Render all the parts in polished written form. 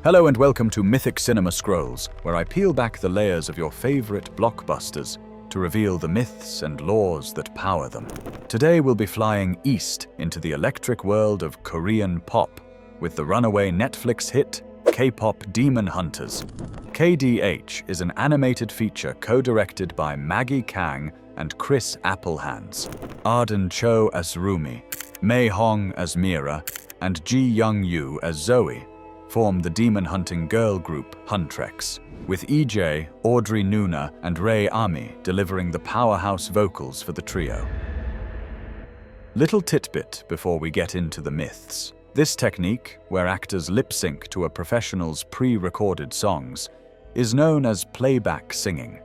Hello and welcome to Mythic Cinema Scrolls, where I peel back the layers of your favorite blockbusters to reveal the myths and laws that power them. Today we'll be flying east into the electric world of Korean pop with the runaway Netflix hit K-pop Demon Hunters. KDH is an animated feature co-directed by Maggie Kang and Chris Applehands. Arden Cho as Rumi, Mei Hong as Mira, and Ji Young-yu as Zoe form the demon-hunting girl group Huntrex, with EJ, Audrey Nuna, and Ray Ami delivering the powerhouse vocals for the trio. Little tidbit before we get into the myths. This technique, where actors lip-sync to a professional's pre-recorded songs, is known as playback singing.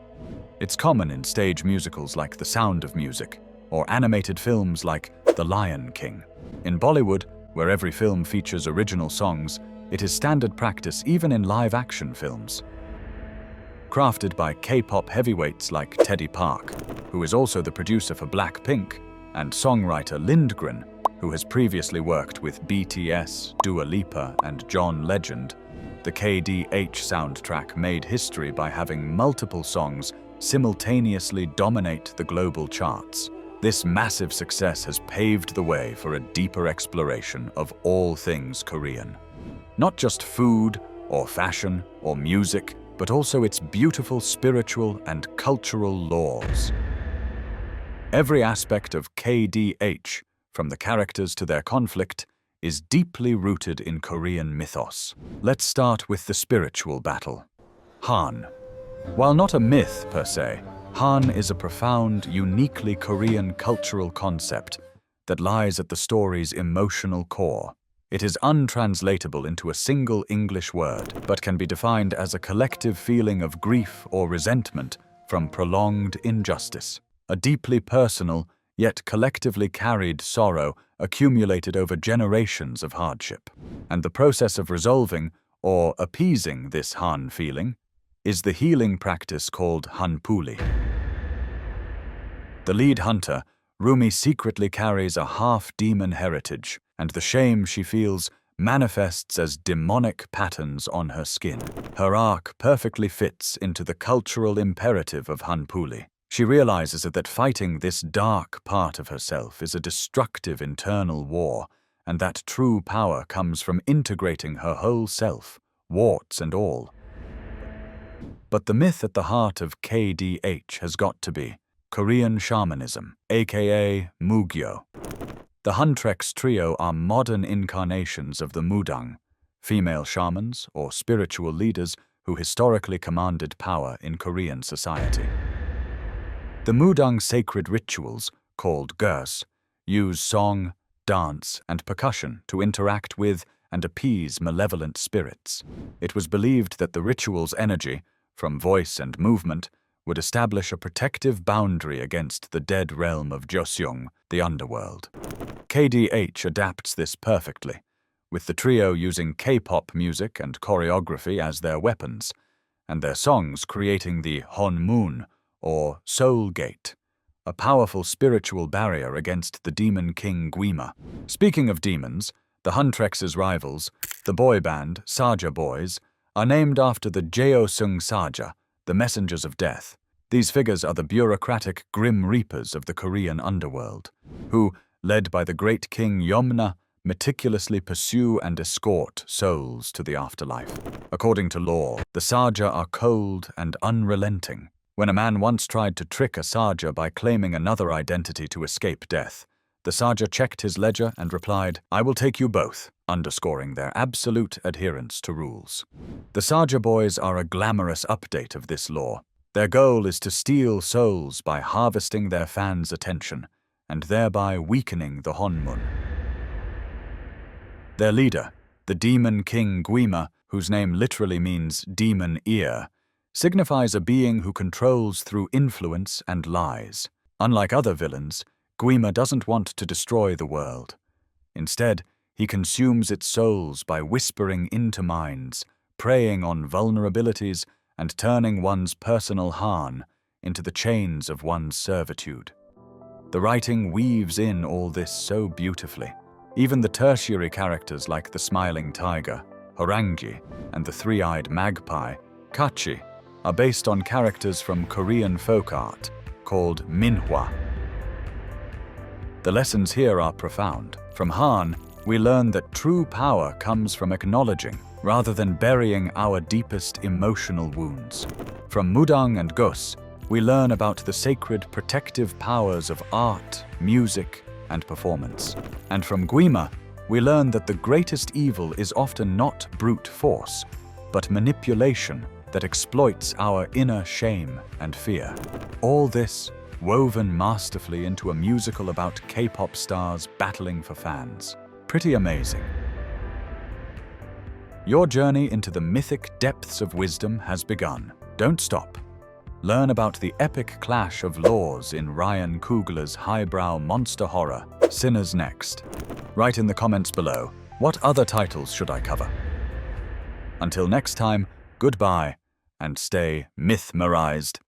It's common in stage musicals like The Sound of Music, or animated films like The Lion King. In Bollywood, where every film features original songs, it is standard practice even in live-action films. Crafted by K-pop heavyweights like Teddy Park, who is also the producer for Blackpink, and songwriter Lindgren, who has previously worked with BTS, Dua Lipa, and John Legend, the KDH soundtrack made history by having multiple songs simultaneously dominate the global charts. This massive success has paved the way for a deeper exploration of all things Korean. Not just food, or fashion, or music, but also its beautiful spiritual and cultural laws. Every aspect of KDH, from the characters to their conflict, is deeply rooted in Korean mythos. Let's start with the spiritual battle. Han. While not a myth per se, Han is a profound, uniquely Korean cultural concept that lies at the story's emotional core. It is untranslatable into a single English word, but can be defined as a collective feeling of grief or resentment from prolonged injustice. A deeply personal, yet collectively carried sorrow accumulated over generations of hardship. And the process of resolving or appeasing this Han feeling is the healing practice called Hanpuli. The lead hunter, Rumi, secretly carries a half-demon heritage, and the shame she feels manifests as demonic patterns on her skin. Her arc perfectly fits into the cultural imperative of Hanpuli. She realizes that fighting this dark part of herself is a destructive internal war, and that true power comes from integrating her whole self, warts and all. But the myth at the heart of KDH has got to be Korean Shamanism, aka Mugyo. The Huntrex trio are modern incarnations of the Mudang, female shamans or spiritual leaders who historically commanded power in Korean society. The Mudang sacred rituals, called Gurs, use song, dance, and percussion to interact with and appease malevolent spirits. It was believed that the ritual's energy, from voice and movement, would establish a protective boundary against the dead realm of Jeoseung, the underworld. KDH adapts this perfectly, with the trio using K-pop music and choreography as their weapons, and their songs creating the Honmun, or Soul Gate, a powerful spiritual barrier against the demon king Gwi-Ma. Speaking of demons, the Huntrex's rivals, the boy band Saja Boys, are named after the Jeoseung Saja, the messengers of death. These figures are the bureaucratic grim reapers of the Korean underworld, who, led by the great king Yomna, meticulously pursue and escort souls to the afterlife. According to law, the Saja are cold and unrelenting. When a man once tried to trick a Saja by claiming another identity to escape death, the Saja checked his ledger and replied, "I will take you both," underscoring their absolute adherence to rules. The Saja Boys are a glamorous update of this law. Their goal is to steal souls by harvesting their fans' attention, and thereby weakening the Honmun. Their leader, the demon king Gwi-Ma, whose name literally means demon ear, signifies a being who controls through influence and lies. Unlike other villains, Gwi-Ma doesn't want to destroy the world. Instead, he consumes its souls by whispering into minds, preying on vulnerabilities, and turning one's personal harm into the chains of one's servitude. The writing weaves in all this so beautifully. Even the tertiary characters like the smiling tiger, Horangi, and the three-eyed magpie, Kkachi, are based on characters from Korean folk art called minhwa. The lessons here are profound. From Han, we learn that true power comes from acknowledging rather than burying our deepest emotional wounds. From Mudang and Gos, we learn about the sacred protective powers of art, music, and performance. And from Gwi-Ma, we learn that the greatest evil is often not brute force, but manipulation that exploits our inner shame and fear. All this woven masterfully into a musical about K-pop stars battling for fans. Pretty amazing. Your journey into the mythic depths of wisdom has begun. Don't stop. Learn about the epic clash of laws in Ryan Coogler's highbrow monster horror, Sinners Next. Write in the comments below, what other titles should I cover? Until next time, goodbye, and stay mythmerized.